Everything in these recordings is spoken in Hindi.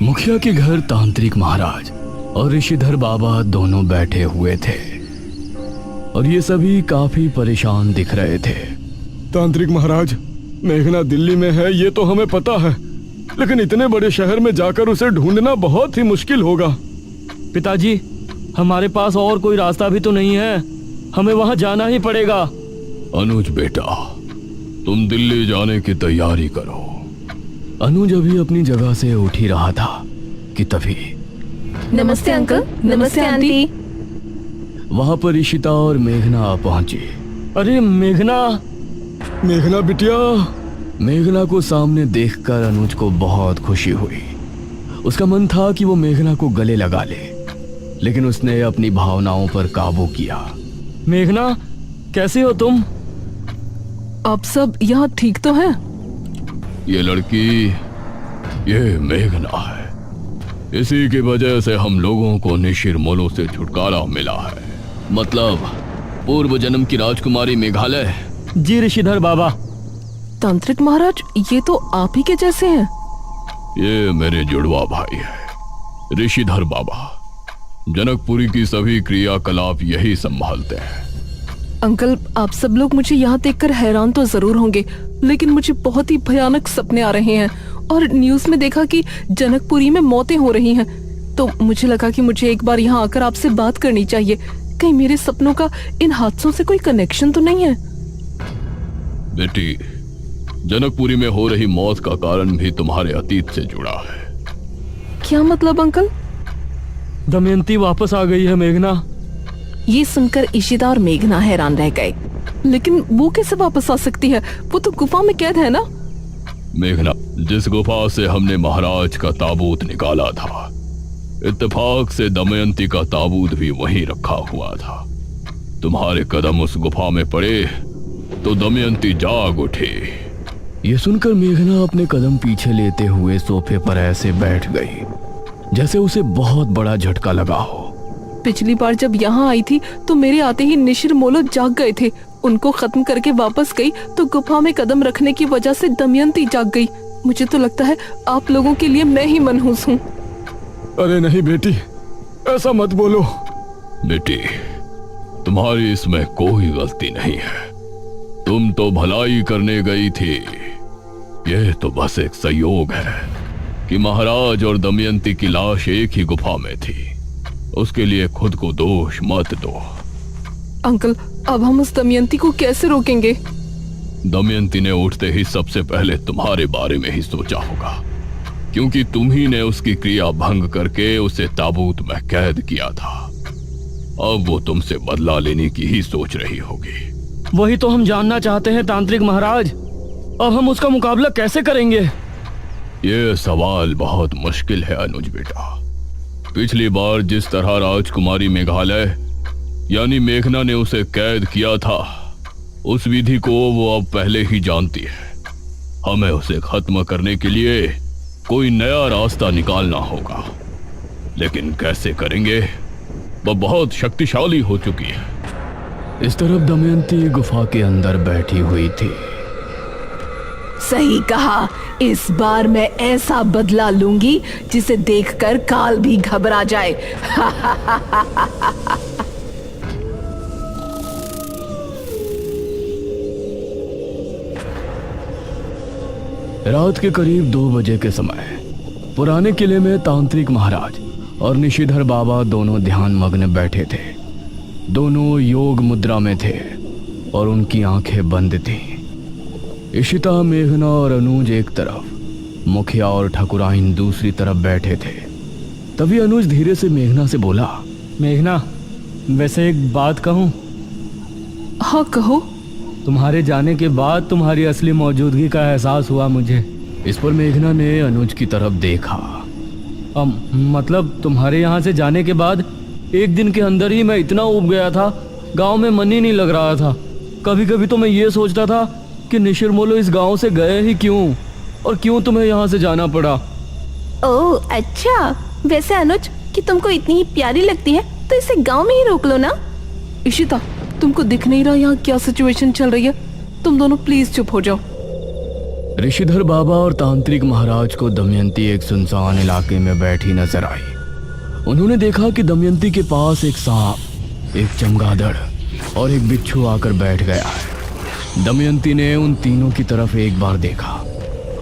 मुखिया के घर तांत्रिक महाराज और ऋषिधर बाबा दोनों बैठे हुए थे और ये सभी काफी परेशान दिख रहे थे। तांत्रिक महाराज, मेघना दिल्ली में है ये तो हमें पता है, लेकिन इतने बड़े शहर में जाकर उसे ढूंढना बहुत ही मुश्किल होगा। पिताजी, हमारे पास और कोई रास्ता भी तो नहीं है, हमें वहां जाना ही पड़ेगा। अनुज बेटा, तुम दिल्ली जाने की तैयारी करो। अनुज अभी अपनी जगह से उठ ही रहा था कि तभी नमस्ते अंकल। नमस्ते आंटी। वहां पर ईशिता और मेघना पहुंची। अरे मेघना! मेघना बिटिया। मेघना को सामने देखकर अनुज को बहुत खुशी हुई। उसका मन था कि वो मेघना को गले लगा ले, लेकिन उसने अपनी भावनाओं पर काबू किया। मेघना, कैसे हो तुम? आप सब यहाँ ठीक तो हैं? ये लड़की, ये मेघना है। इसी की वजह से हम लोगों को निशिर मोलो से छुटकारा मिला है। मतलब पूर्व जन्म की राजकुमारी मेघालय। जी ऋषिधर बाबा। तांत्रिक महाराज, ये तो आप ही के जैसे हैं। ये मेरे जुड़वा भाई है ऋषिधर बाबा। जनकपुरी की सभी क्रियाकलाप यही संभालते हैं। अंकल, आप सब लोग मुझे यहाँ देखकर हैरान तो जरूर होंगे, लेकिन मुझे बहुत ही भयानक सपने आ रहे हैं और न्यूज में देखा कि जनकपुरी में मौतें हो रही हैं। तो मुझे लगा कि मुझे एक बार यहाँ आकर आपसे बात करनी चाहिए। कहीं मेरे सपनों का इन हादसों से कोई कनेक्शन तो नहीं है? बेटी, जनकपुरी में हो रही मौत का कारण भी तुम्हारे अतीत से जुड़ा है। क्या मतलब अंकल? दमयंती वापस आ गई है मेघना। ये सुनकर ईशिता और मेघना हैरान रह गए। लेकिन वो कैसे वापस आ सकती है? वो तो गुफा में कैद है ना? मेघना, जिस गुफा से हमने महाराज का ताबूत निकाला था, इत्तेफाक से दमयंती का ताबूत भी वहीं रखा हुआ था। तुम्हारे कदम उस गुफा में पड़े तो दमयंती जाग उठी। ये सुनकर मेघना अपने कदम पीछे लेते हुए सोफे पर ऐसे बैठ गई जैसे उसे बहुत बड़ा झटका लगा हो। पिछली बार जब यहाँ आई थी तो मेरे आते ही निशिर मोलो जाग गए थे। उनको खत्म करके वापस गई तो गुफा में कदम रखने की वजह से दमयंती जाग गई। मुझे तो लगता है आप लोगों के लिए मैं ही मनहूस हूँ। अरे नहीं बेटी, ऐसा मत बोलो। बेटी, तुम्हारी इसमें कोई गलती नहीं है। तुम तो भलाई करने गई थी। यह तो बस एक संयोग है कि महाराज और दमयंती की लाश एक ही गुफा में थी। उसके लिए खुद को दोष मत दो। अंकल, अब हम उस दमयंती को कैसे रोकेंगे? दमयंती ने उठते ही सबसे पहले तुम्हारे बारे में ही सोचा होगा, क्योंकि तुम ही ने उसकी क्रिया भंग करके उसे ताबूत में कैद किया था। अब वो तुमसे बदला लेने की ही सोच रही होगी। वही तो हम जानना चाहते हैं तांत्रिक महाराज। अब हम उसका मुकाबला कैसे करेंगे? ये सवाल बहुत मुश्किल है अनुज बेटा। पिछली बार जिस तरह राजकुमारी मेघालय यानी मेघना ने उसे कैद किया था, उस विधि को वो अब पहले ही जानती है। हमें उसे खत्म करने के लिए कोई नया रास्ता निकालना होगा, लेकिन कैसे करेंगे? वह बहुत शक्तिशाली हो चुकी है। इस तरफ दमयंती गुफा के अंदर बैठी हुई थी। सही कहा, इस बार मैं ऐसा बदला लूंगी जिसे देखकर काल भी घबरा जाए। रात के करीब 2 बजे के समय पुराने किले में तांत्रिक महाराज और निशिधर बाबा दोनों ध्यान मग्न बैठे थे। दोनों योग मुद्रा में थे और उनकी आंखें बंद थीं। ईशिता, मेघना और अनुज एक तरफ, मुखिया और ठाकुराइन दूसरी तरफ बैठे थे। तभी अनुज धीरे से मेघना से बोला, मेघना, वैसे एक बात कहूँ? हाँ कहो। तुम्हारे जाने के बाद तुम्हारी असली मौजूदगी का एहसास हुआ मुझे। इस पर मेघना ने अनुज की तरफ देखा। मतलब तुम्हारे यहाँ से जाने के बाद एक दिन के अंदर ही मैं इतना ऊब गया था, गांव में मन ही नहीं लग रहा था। कभी कभी तो मैं ये सोचता था कि निशिर मोलो इस गांव से गए ही क्यों, और क्यों तुम्हें यहाँ से जाना पड़ा। ओह अच्छा, वैसे अनुज कि तुमको इतनी ही प्यारी लगती है तो इसे गांव में ही रोक लो ना। ईशिता, तुमको दिख नहीं रहा यहाँ क्या सिचुएशन चल रही है? तुम दोनों प्लीज चुप हो जाओ। ऋषिधर बाबा और तांत्रिक महाराज को दमयंती एक सुनसान इलाके में बैठी नजर आई। उन्होंने देखा कि दमयंती के पास एक सांप, एक चमगादड़ और एक बिच्छू आकर बैठ गया है। दमयंती ने उन तीनों की तरफ एक बार देखा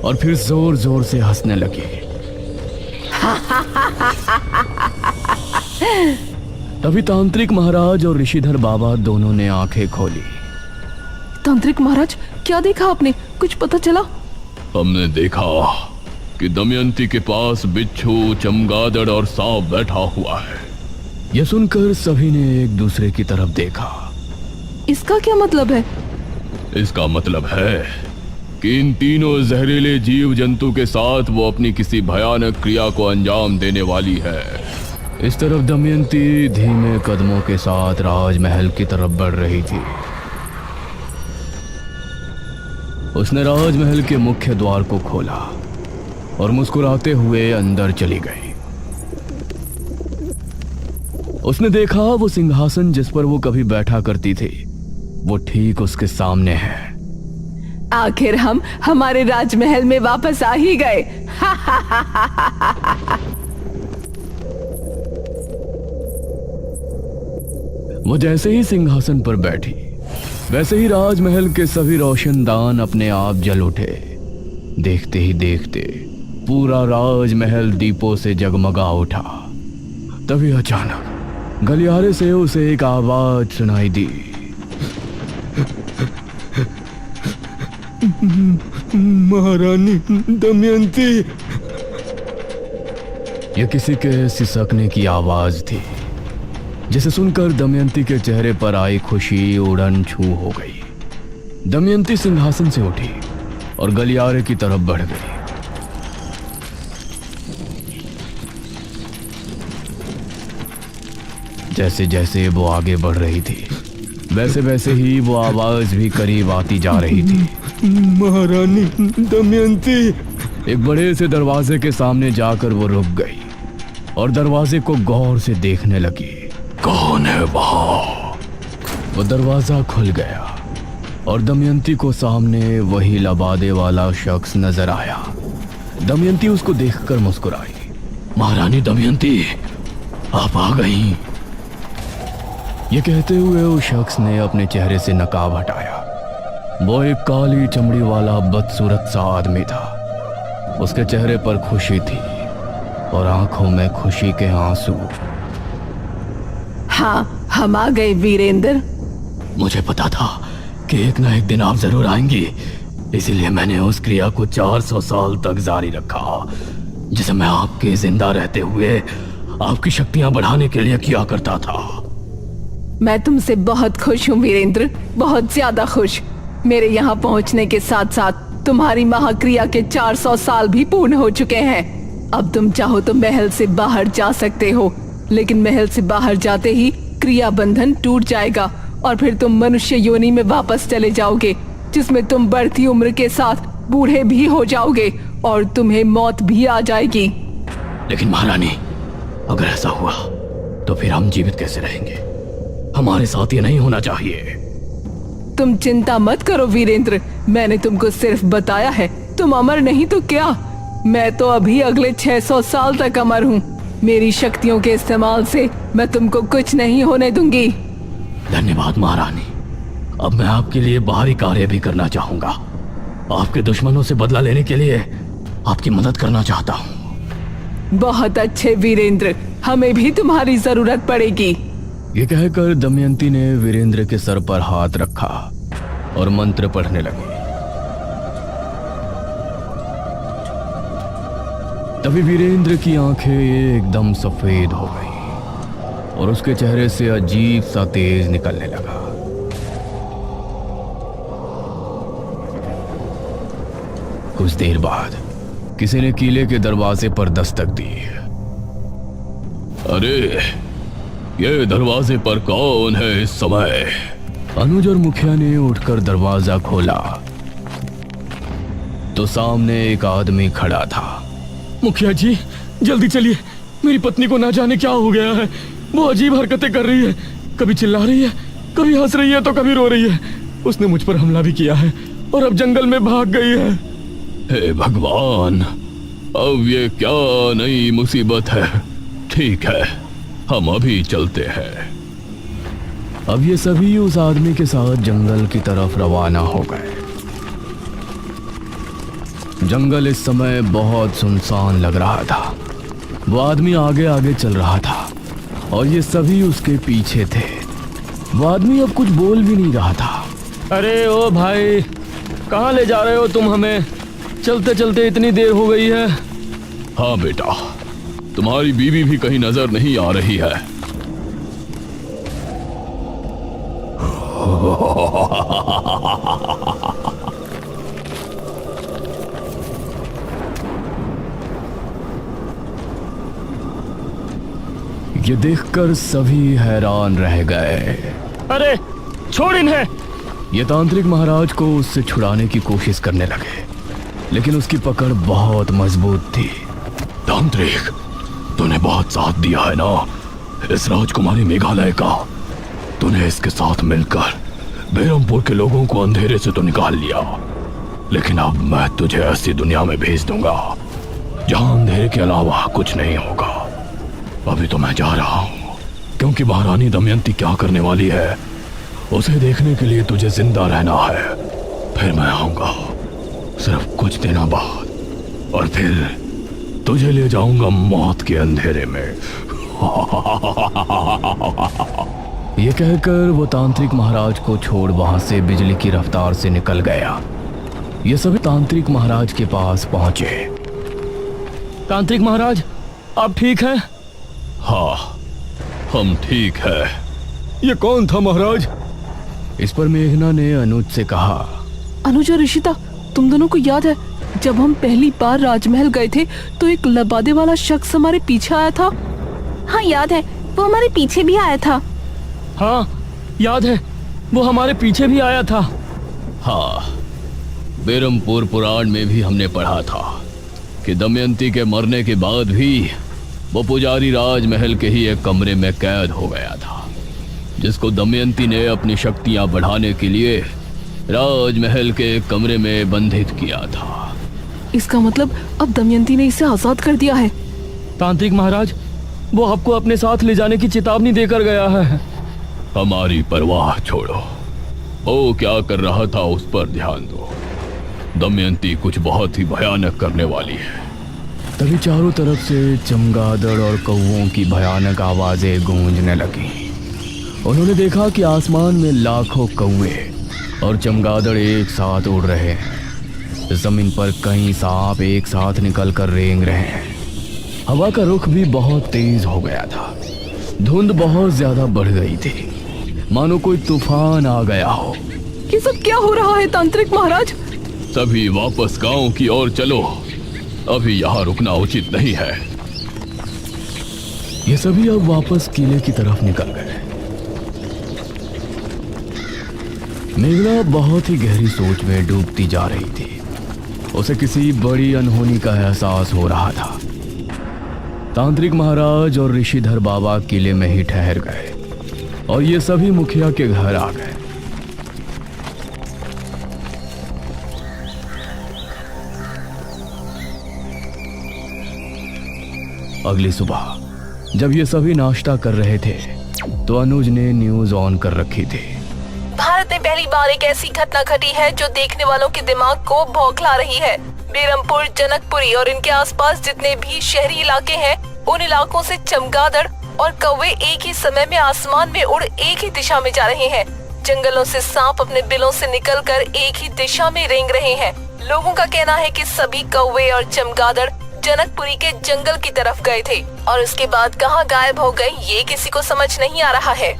और फिर जोर जोर से हंसने लगी। तभी तांत्रिक महाराज और ऋषिधर बाबा दोनों ने आंखें खोली। तांत्रिक महाराज, क्या देखा आपने? कुछ पता चला? हमने देखा कि दमयंती के पास बिच्छू, चमगादड़ और सांप बैठा हुआ है। यह सुनकर सभी ने एक दूसरे की तरफ देखा। इसका क्या मतलब है? इसका मतलब है कि इन तीनों जहरीले जीव जंतु के साथ वो अपनी किसी भयानक क्रिया को अंजाम देने वाली है। इस तरफ दमयंती धीमे कदमों के साथ राजमहल की तरफ बढ़ रही थी। उसने राजमहल के मुख्य द्वार को खोला और मुस्कुराते हुए अंदर चली गई। उसने देखा वो सिंहासन जिस पर वो कभी बैठा करती थी, वो ठीक उसके सामने है। आखिर हम हमारे राजमहल में वापस आ ही गए। वो जैसे ही सिंहासन पर बैठी, वैसे ही राजमहल के सभी रोशनदान अपने आप जल उठे। देखते ही देखते पूरा राजमहल दीपों से जगमगा उठा। तभी अचानक गलियारे से उसे एक आवाज सुनाई दी। महारानी दमयंती। यह किसी के सिसकने की आवाज थी, जिसे सुनकर दमयंती के चेहरे पर आई खुशी उड़न छू हो गई। दमयंती सिंहासन से उठी और गलियारे की तरफ बढ़ गई। जैसे जैसे वो आगे बढ़ रही थी, वैसे वैसे ही वो आवाज भी करीब आती जा रही थी। महारानी दमयंती। एक बड़े से दरवाजे के सामने जाकर वो रुक गई और दरवाजे को गौर से देखने लगी। कौन है वहां? वो दरवाजा खुल गया और दमयंती को सामने वही लबादे वाला शख्स नजर आया। दमयंती उसको देखकर मुस्कुराई। महारानी दमयंती, आप आ गई। ये कहते हुए उस शख्स ने अपने चेहरे से नकाब हटाया। वो एक काली चमड़ी वाला बदसूरत सा आदमी था। उसके चेहरे पर खुशी थी और आंखों में खुशी के आंसू। हाँ, हम आ गए वीरेंद्र। मुझे पता था कि एक ना एक दिन आप जरूर आएंगी, इसीलिए मैंने उस क्रिया को 400 साल तक जारी रखा, जिसे मैं आपके जिंदा रहते हुए आपकी शक्तियां बढ़ाने के लिए किया करता था। मैं तुमसे बहुत खुश हूँ वीरेंद्र, बहुत ज्यादा खुश। मेरे यहाँ पहुँचने के साथ साथ तुम्हारी महाक्रिया के 400 साल भी पूर्ण हो चुके हैं। अब तुम चाहो तो महल से बाहर जा सकते हो, लेकिन महल से बाहर जाते ही क्रिया बंधन टूट जाएगा और फिर तुम मनुष्य योनि में वापस चले जाओगे, जिसमें तुम बढ़ती उम्र के साथ बूढ़े भी हो जाओगे और तुम्हें मौत भी आ जाएगी। लेकिन महारानी, अगर ऐसा हुआ तो फिर हम जीवित कैसे रहेंगे? हमारे साथ ये नहीं होना चाहिए। तुम चिंता मत करो वीरेंद्र, मैंने तुमको सिर्फ बताया है। तुम अमर नहीं तो क्या, मैं तो अभी अगले 600 साल तक अमर हूँ। मेरी शक्तियों के इस्तेमाल से मैं तुमको कुछ नहीं होने दूंगी। धन्यवाद महारानी। अब मैं आपके लिए बाहरी कार्य भी करना चाहूंगा। आपके दुश्मनों से बदला लेने के लिए आपकी मदद करना चाहता हूँ। बहुत अच्छे वीरेंद्र, हमें भी तुम्हारी जरूरत पड़ेगी। ये कहकर दमयंती ने वीरेंद्र के सर पर हाथ रखा और मंत्र पढ़ने लगी। तभी वीरेंद्र की आंखें एकदम सफेद हो गई और उसके चेहरे से अजीब सा तेज निकलने लगा। कुछ देर बाद किसी ने किले के दरवाजे पर दस्तक दी। अरे, ये दरवाजे पर कौन है इस समय? अनुज और मुखिया ने उठकर दरवाजा खोला तो सामने एक आदमी खड़ा था। मुखिया जी, जल्दी चलिए, मेरी पत्नी को ना जाने क्या हो गया है। वो अजीब हरकतें कर रही है, कभी चिल्ला रही है, कभी हंस रही है तो कभी रो रही है। उसने मुझ पर हमला भी किया है और अब जंगल में भाग गई है। हे भगवान, अब ये क्या नई मुसीबत है। ठीक है, हम अभी चलते हैं। अब ये सभी उस आदमी के साथ जंगल की तरफ रवाना हो गए। जंगल इस समय बहुत सुनसान लग रहा था। वो आदमी आगे आगे चल रहा था और ये सभी उसके पीछे थे। वो आदमी अब कुछ बोल भी नहीं रहा था। अरे ओ भाई, कहाँ ले जा रहे हो तुम हमें? चलते चलते इतनी देर हो गई है। हाँ बेटा, तुम्हारी बीवी भी कहीं नजर नहीं आ रही है। ये देखकर सभी हैरान रह गए। अरे छोड़ इन्हें! ये तांत्रिक महाराज को उससे छुड़ाने की कोशिश करने लगे, लेकिन उसकी पकड़ बहुत मजबूत थी। तांत्रिक, तूने बहुत साथ दिया है ना इस राजकुमारी मेघालय का। तूने इसके साथ मिलकर बेरमपुर के लोगों को अंधेरे से तो निकाल लिया, लेकिन अब मैं तुझे ऐसी दुनिया में भेज दूंगा जहां अंधेरे के अलावा कुछ नहीं होगा। अभी तो मैं जा रहा हूँ, क्योंकि महारानी दमयंती क्या करने वाली है उसे देखने के लिए तुझे जिंदा रहना है। फिर मैं आऊंगा सिर्फ कुछ दिनों बाद, और फिर तुझे ले जाऊंगा मौत के अंधेरे में। ये कहकर वो तांत्रिक महाराज को छोड़ वहां से बिजली की रफ्तार से निकल गया। ये सभी तांत्रिक महाराज के पास पहुंचे। तांत्रिक महाराज, आप ठीक हैं? हाँ, हम ठीक है। ये कौन था महाराज? इस पर मेघना ने अनुज से कहा। अनुज और ऋषिता, तुम दोनों को याद है जब हम पहली बार राजमहल गए थे तो एक लबादे वाला शख्स हमारे पीछे आया था? हाँ याद है, वो हमारे पीछे भी आया था। हाँ याद है, वो हमारे पीछे भी आया था। हाँ, बेरमपुर पुराण में भी हमने पढ़ा था कि दमयंती के मरने के बाद भी वो पुजारी राजमहल के ही एक कमरे में कैद हो गया था, जिसको दमयंती ने अपनी शक्तियां बढ़ाने के लिए राजमहल के एक कमरे में बंधित किया था। इसका मतलब अब दमयंती ने इसे आजाद कर दिया है। तांत्रिक महाराज, वो आपको अपने साथ ले जाने की चेतावनी देकर गया है। हमारी परवाह छोड़ो, वो क्या कर रहा था उस पर ध्यान दो। दमयंती कुछ बहुत ही भयानक करने वाली है। तभी चारों तरफ से चमगादड़ और कौवों की भयानक आवाजें गूंजने लगी। उन्होंने देखा कि आसमान में लाखों कौवे और चमगादड़ एक साथ उड़ रहे हैं। जमीन पर कई सांप एक साथ निकलकर रेंग रहे हैं। हवा का रुख भी बहुत तेज हो गया था। धुंध बहुत ज्यादा बढ़ गई थी, मानो कोई तूफान आ गया हो। ये सब क्या हो रहा है तांत्रिक महाराज? सभी वापस गांव की ओर चलो, अभी यहाँ रुकना उचित नहीं है। ये सभी अब वापस किले की तरफ निकल गए। मेघना बहुत ही गहरी सोच में डूबती जा रही थी। उसे किसी बड़ी अनहोनी का एहसास हो रहा था। तांत्रिक महाराज और ऋषिधर बाबा किले में ही ठहर गए और ये सभी मुखिया के घर आ गए। अगली सुबह जब ये सभी नाश्ता कर रहे थे तो अनुज ने न्यूज ऑन कर रखी थी। भारत में पहली बार एक ऐसी घटना घटी है जो देखने वालों के दिमाग को बौखला रही है। बेरमपुर, जनकपुरी और इनके आसपास जितने भी शहरी इलाके हैं, उन इलाकों से चमगादड़ और कौवे एक ही समय में आसमान में उड़ एक ही दिशा में जा रहे हैं। जंगलों से सांप अपने बिलों से निकलकर एक ही दिशा में रेंग रहे हैं। लोगों का कहना है कि सभी कौवे और चमगादड़ जनकपुरी के जंगल की तरफ गए थे और उसके बाद कहां गायब हो गए ये किसी को समझ नहीं आ रहा है।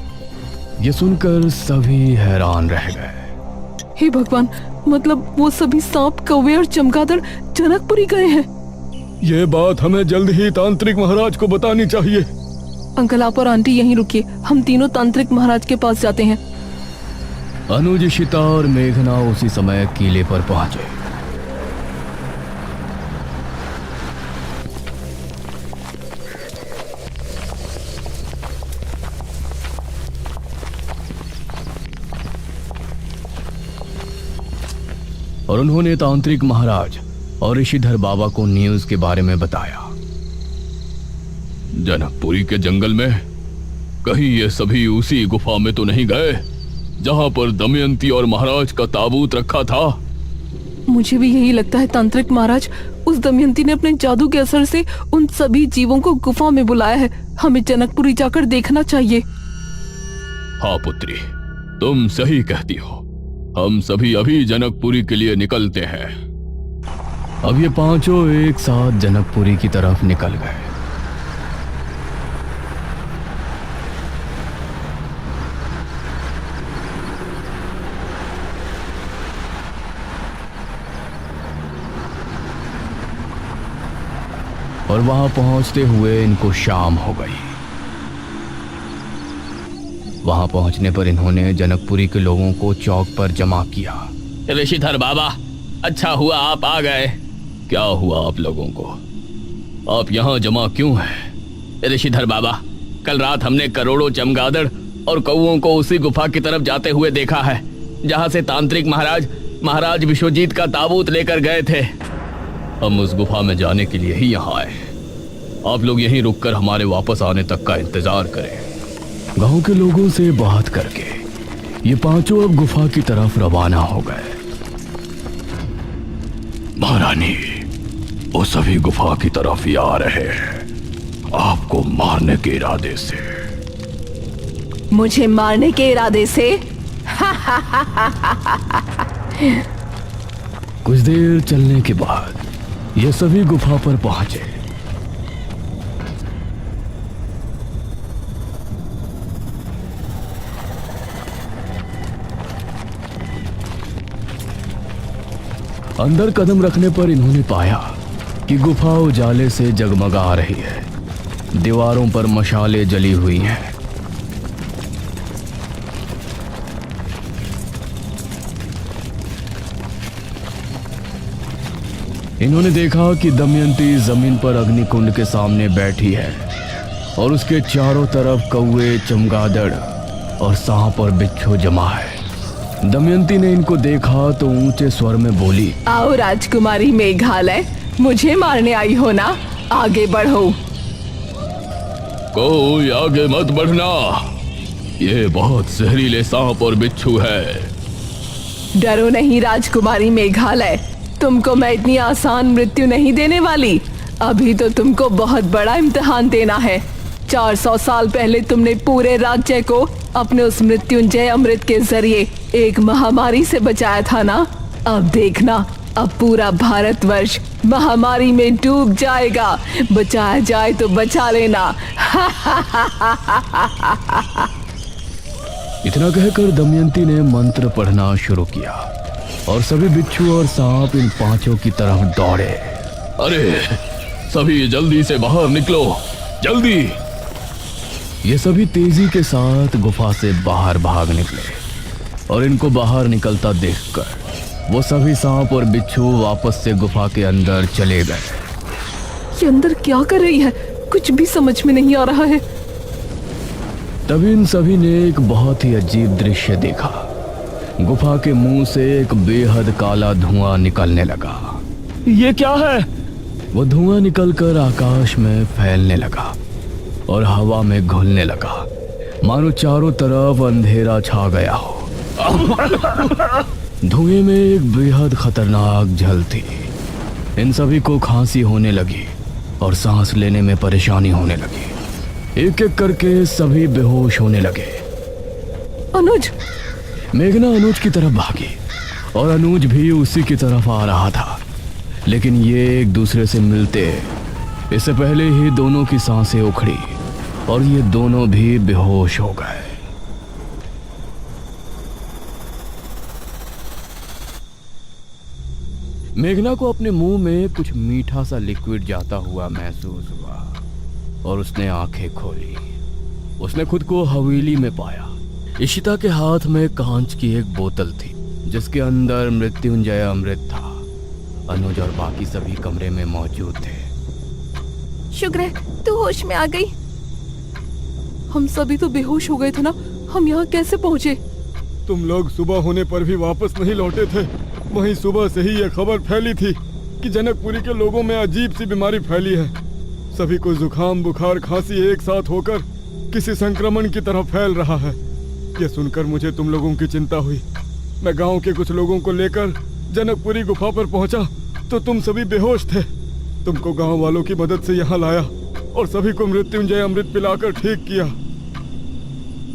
ये सुनकर सभी हैरान रह गए। हे भगवान, मतलब वो सभी सांप, कौवे और चमगादड़ जनकपुरी गए हैं। ये बात हमें जल्द ही तांत्रिक महाराज को बतानी चाहिए। अंकल, आप और आंटी यहीं रुकिए, हम तीनों तांत्रिक महाराज के पास जाते हैं। अनुज, इशिता और मेघना उसी समय किले पर पहुंचे। और उन्होंने तांत्रिक महाराज और ऋषिधर बाबा को न्यूज के बारे में बताया। जनकपुरी के जंगल में कहीं ये सभी उसी गुफा में तो नहीं गए जहां पर दमयंती और महाराज का ताबूत रखा था? मुझे भी यही लगता है तांत्रिक महाराज। उस दमयंती ने अपने जादू के असर से उन सभी जीवों को गुफा में बुलाया है। हमें जनकपुरी जाकर देखना चाहिए। हाँ पुत्री, तुम सही कहती हो। हम सभी अभी जनकपुरी के लिए निकलते हैं। अब ये पांचों एक साथ जनकपुरी की तरफ निकल गए। और वहां पहुंचते हुए इनको शाम हो गई। वहां पहुंचने पर इन्होंने जनकपुरी के लोगों को चौक पर जमा किया। ऋषिधर बाबा, अच्छा हुआ आप आ गए। क्या हुआ आप लोगों को? आप यहाँ जमा क्यों हैं? ऋषिधर बाबा, कल रात हमने करोड़ों चमगादड़ और कौओं को उसी गुफा की तरफ जाते हुए देखा है जहां से तांत्रिक महाराज विश्वजीत का ताबूत लेकर गए थे। हम उस गुफा में जाने के लिए ही यहाँ आए। आप लोग यहीं रुककर हमारे वापस आने तक का इंतजार करें। गांव के लोगों से बात करके ये पांचों अब गुफा की तरफ रवाना हो गए। महारानी, वो सभी गुफा की तरफ ही आ रहे हैं, आपको मारने के इरादे से। मुझे मारने के इरादे से? कुछ देर चलने के बाद ये सभी गुफा पर पहुंचे। अंदर कदम रखने पर इन्होंने पाया कि गुफा उजाले से जगमगा रही है। दीवारों पर मशालें जली हुई हैं। इन्होंने देखा कि दमयंती जमीन पर अग्निकुंड के सामने बैठी है और उसके चारों तरफ कौवे, चमगादड़ और सांप और बिच्छू जमा है। दमयंती ने इनको देखा तो ऊंचे स्वर में बोली, आओ राजकुमारी मेघालय, मुझे मारने आई हो ना? आगे बढ़ो। कोई आगे मत बढ़ना, ये बहुत जहरीले सांप और बिच्छू है। डरो नहीं राजकुमारी मेघालय, तुमको मैं इतनी आसान मृत्यु नहीं देने वाली। अभी तो तुमको बहुत बड़ा इम्तिहान देना है। 400 साल पहले तुमने पूरे राज्य को अपने उस मृत्युंजय अमृत के जरिए एक महामारी से बचाया था ना? अब देखना, अब पूरा भारतवर्ष महामारी में डूब जाएगा। बचाया जाए तो बचा लेना। इतना कहकर दमयंती ने मंत्र पढ़ना शुरू किया और सभी बिच्छू और सांप इन पांचों की तरफ दौड़े। अरे सभी जल्दी से बाहर निकलो, जल्दी। ये सभी तेजी के साथ गुफा से बाहर भाग निकले और इनको बाहर निकलता देखकर वो सभी सांप और बिच्छू वापस से गुफा के अंदर चले गए। ये अंदर क्या कर रही है? कुछ भी समझ में नहीं आ रहा है। तभी इन सभी ने एक बहुत ही अजीब दृश्य देखा। गुफा के मुंह से एक बेहद काला धुआं निकलने लगा। ये क्या है? वो धुआं निकलकर आकाश में फैलने लगा और हवा में घुलने लगा, मानो चारों तरफ अंधेरा छा गया हो। धुएं में एक बेहद खतरनाक झल थी। इन सभी को खांसी होने लगी और सांस लेने में परेशानी होने लगी। एक एक करके सभी बेहोश होने लगे। अनुज! मेघना अनुज की तरफ भागी और अनुज भी उसी की तरफ आ रहा था, लेकिन ये एक दूसरे से मिलते इससे पहले ही दोनों की सांसें उखड़ी और ये दोनों भी बेहोश हो गए। मेघना को अपने मुंह में कुछ मीठा सा लिक्विड जाता हुआ महसूस हुआ और उसने आंखें खोली। उसने खुद को हवेली में पाया। इशिता के हाथ में कांच की एक बोतल थी जिसके अंदर मृत्युंजय अमृत था। अनुज और बाकी सभी कमरे में मौजूद थे। शुक्र है तू होश में आ गई। हम सभी तो बेहोश हो गए थे ना, हम यहाँ कैसे पहुँचे? तुम लोग सुबह होने पर भी वापस नहीं लौटे थे। वहीं सुबह से ही ये खबर फैली थी। कि जनकपुरी के लोगों में अजीब सी बीमारी फैली है। सभी को जुकाम, बुखार, खांसी एक साथ होकर किसी संक्रमण की तरह फैल रहा है। यह सुनकर मुझे तुम लोगों की चिंता हुई। मैं गांव के कुछ लोगों को लेकर जनकपुरी गुफा पर पहुंचा तो तुम सभी बेहोश थे। तुमको गांव वालों की मदद से यहाँ लाया और सभी को मृत्युंजय अमृत पिलाकर ठीक किया।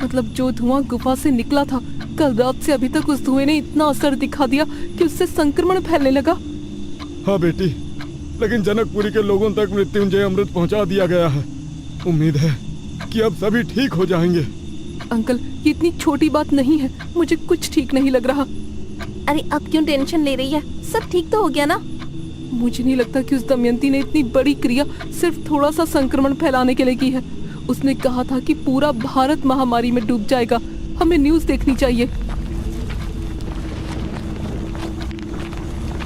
मतलब जो धुआं गुफा से निकला था, कल रात से अभी तक उस धुएं ने इतना असर दिखा दिया कि उससे संक्रमण फैलने लगा। हाँ बेटी, लेकिन जनकपुरी के लोगों तक मृत्युंजय अमृत पहुंचा दिया गया है। उम्मीद है कि अब सभी ठीक हो जाएंगे। अंकल, ये इतनी छोटी बात नहीं है, मुझे कुछ ठीक नहीं लग रहा। अरे अब क्यों टेंशन ले रही है? सब ठीक तो हो गया ना? मुझे नहीं लगता कि उस दमयंती ने इतनी बड़ी क्रिया सिर्फ थोड़ा सा संक्रमण फैलाने के लिए की है। उसने कहा था कि पूरा भारत महामारी में डूब जाएगा। हमें न्यूज़ देखनी चाहिए।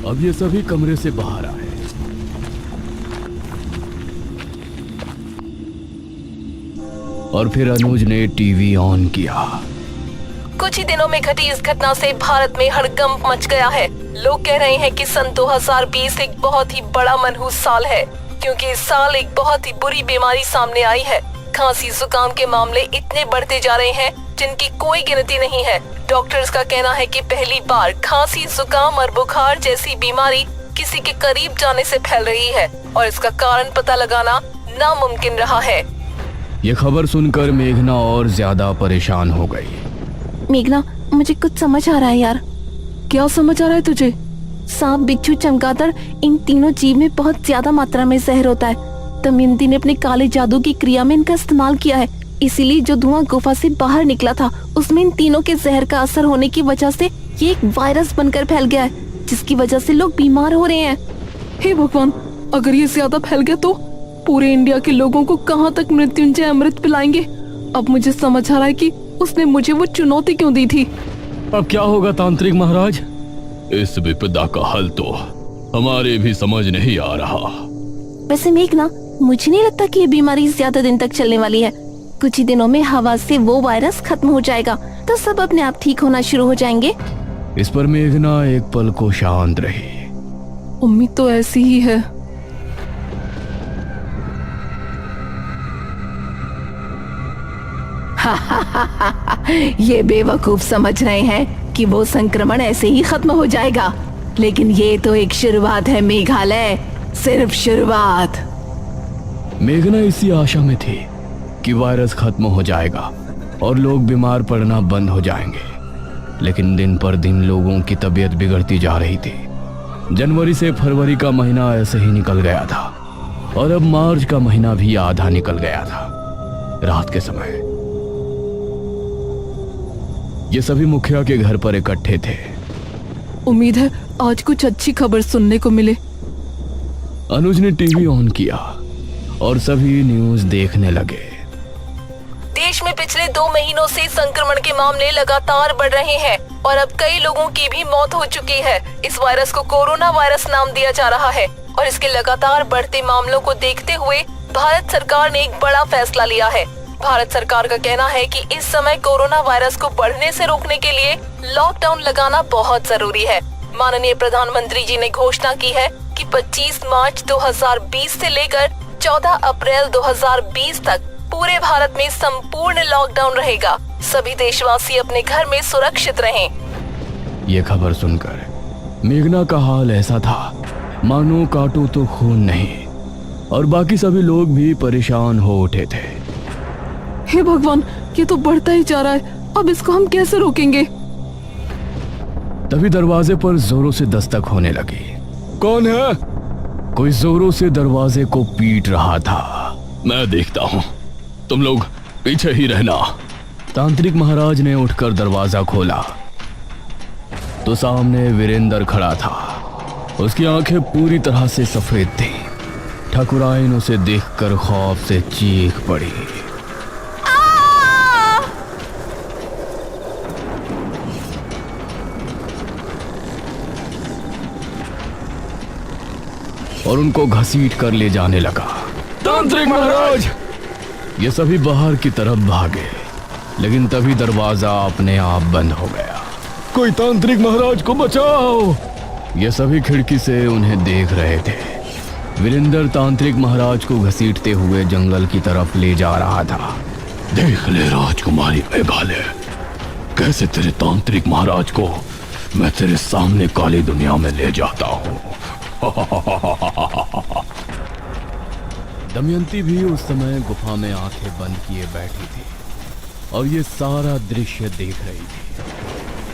अब ये सभी कमरे से बाहर आए। और फिर अनुज ने टीवी ऑन किया। कुछ ही दिनों में घटी इस घटना से भारत में हड़कंप मच गया है। लोग कह रहे हैं कि सन 2020 एक बहुत ही बड़ा मनहूस साल है, क्योंकि इस साल एक बहुत ही बुरी बीमारी सामने आई है। खांसी जुकाम के मामले इतने बढ़ते जा रहे हैं जिनकी कोई गिनती नहीं है। डॉक्टर्स का कहना है कि पहली बार खांसी, जुकाम और बुखार जैसी बीमारी किसी के करीब जाने से फैल रही है और इसका कारण पता लगाना नामुमकिन रहा है। ये खबर सुनकर मेघना और ज्यादा परेशान हो गई। मेघना, मुझे कुछ समझ आ रहा है यार। क्या समझ आ रहा है तुझे? सांप, बिच्छू, चमगादड़, इन तीनों जीव में बहुत ज्यादा मात्रा में जहर होता है। दमयंती ने अपने काले जादू की क्रिया में इनका इस्तेमाल किया है। इसीलिए जो धुआं गुफा से बाहर निकला था उसमें इन तीनों के जहर का असर होने की वजह से ये एक वायरस बनकर फैल गया है, जिसकी वजह से लोग बीमार हो रहे हैं। हे भगवान, अगर ये ज्यादा फैल गया तो पूरे इंडिया के लोगों को कहाँ तक मृत्युंजय अमृत पिलाएंगे? अब मुझे समझ आ रहा है कि उसने मुझे वो चुनौती क्यों दी थी। अब क्या होगा तांत्रिक महाराज? इस विपदा का हल तो हमारे भी समझ नहीं आ रहा। वैसे मेघना, मुझे नहीं लगता कि ये बीमारी ज्यादा दिन तक चलने वाली है। कुछ ही दिनों में हवा से वो वायरस खत्म हो जाएगा तो सब अपने आप ठीक होना शुरू हो जाएंगे। इस पर मेघना एक पल को शांत रही। उम्मीद तो ऐसी ही है। ये बेवकूफ समझ रहे हैं कि वो संक्रमण ऐसे ही खत्म हो जाएगा, लेकिन ये तो एक शुरुआत है मेघालय, सिर्फ शुरुआत। मेघना इसी आशा में थी कि वायरस खत्म हो जाएगा और लोग बीमार पड़ना बंद हो जाएंगे, लेकिन दिन पर दिन लोगों की तबीयत बिगड़ती जा रही थी। जनवरी से फरवरी का महीना ऐसे ही निकल गया था और अब मार्च का महीना भी आधा निकल गया था। रात के समय ये सभी मुखिया के घर पर इकट्ठे थे। उम्मीद है आज कुछ अच्छी खबर सुनने को मिले। अनुज ने टीवी ऑन किया और सभी न्यूज देखने लगे। देश में पिछले 2 महीनों से संक्रमण के मामले लगातार बढ़ रहे हैं और अब कई लोगों की भी मौत हो चुकी है। इस वायरस को कोरोना वायरस नाम दिया जा रहा है और इसके लगातार बढ़ते मामलों को देखते हुए भारत सरकार ने एक बड़ा फैसला लिया है। भारत सरकार का कहना है कि इस समय कोरोना वायरस को बढ़ने से रोकने के लिए लॉकडाउन लगाना बहुत जरूरी है। माननीय प्रधानमंत्री जी ने घोषणा की है कि 25 मार्च 2020 से लेकर 14 अप्रैल 2020 तक पूरे भारत में संपूर्ण लॉकडाउन रहेगा। सभी देशवासी अपने घर में सुरक्षित रहें। ये खबर सुनकर मेघना का हाल ऐसा था मानो काटो तो खून नहीं, और बाकी सभी लोग भी परेशान हो उठे थे। हे भगवान, ये तो बढ़ता ही जा रहा है। अब इसको हम कैसे रोकेंगे? तभी दरवाजे पर जोरों से दस्तक होने लगी। कौन है? कोई जोरों से दरवाजे को पीट रहा था। मैं देखता हूँ, तुम लोग पीछे ही रहना। तांत्रिक महाराज ने उठकर दरवाजा खोला तो सामने वीरेंद्र खड़ा था। उसकी आंखें पूरी तरह से सफेद थी। ठकुराइन उसे देखकर खौफ से चीख पड़ी। और उनको घसीट कर ले जाने लगा। तांत्रिक महाराज! ये सभी बाहर की तरफ भागे, लेकिन तभी दरवाजा अपने आप बंद हो गया। कोई तांत्रिक महाराज को बचाओ! ये सभी खिड़की से उन्हें देख रहे थे। वीरेंद्र तांत्रिक महाराज को घसीटते हुए जंगल की तरफ ले जा रहा था। देख ले राजकुमारी मेघालय, कैसे तेरे तांत्रिक महाराज को मैं तेरे सामने काली दुनिया में ले जाता हूँ। दमयंती भी उस समय गुफा में आंखें बंद किए बैठी थी और ये सारा दृश्य देख रही थी।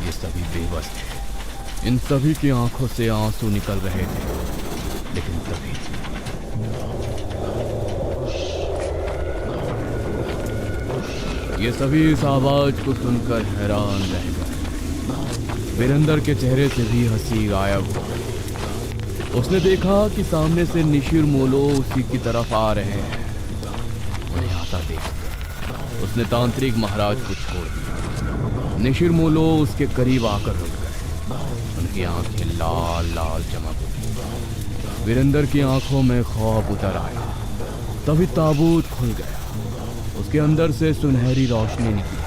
ये सभी बेबस थे। इन सभी की आंखों से आंसू निकल रहे थे। लेकिन तभी ये सभी इस आवाज को सुनकर हैरान रह गए। वीरेंद्र के चेहरे से भी हंसी गायब हो गई। उसने देखा कि सामने से निशिर मोलो उसी की तरफ आ रहे हैं। उन्हें आता देख उसने तांत्रिक महाराज को छोड़ दिया। निशिर मोलो उसके करीब आकर रुक गए। उनकी आंखें लाल लाल चमक उठी। वीरेंद्र की आंखों में खौफ उतर आया। तभी ताबूत खुल गया। उसके अंदर से सुनहरी रोशनी निकली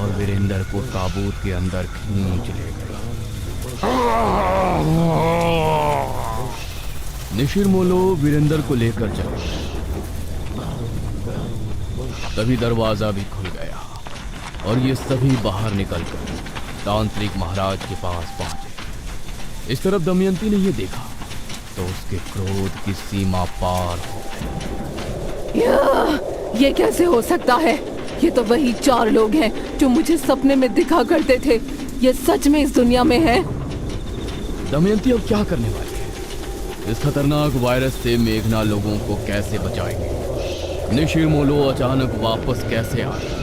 और वीरेंद्र को ताबूत के अंदर खींच ले गई। निशिर मोलो वीरेंद्र को लेकर चले। तभी दरवाजा भी खुल गया और ये सभी बाहर निकलकर तांत्रिक महाराज के पास पहुंचे। इस तरफ दमयंती ने ये देखा तो उसके क्रोध की सीमा पार हो गई। ये कैसे हो सकता है? ये तो वही 4 लोग हैं जो मुझे सपने में दिखा करते थे। ये सच में इस दुनिया में है? दमयंती अब क्या करने वाली है? इस खतरनाक वायरस से मेघना लोगों को कैसे बचाएंगे? निशिर मोलो अचानक वापस कैसे आए?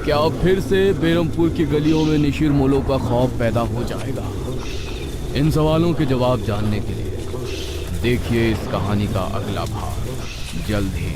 क्या फिर से बेरमपुर की गलियों में निशिर मोलो का खौफ पैदा हो जाएगा? इन सवालों के जवाब जानने के लिए देखिए इस कहानी का अगला भाग जल्द ही।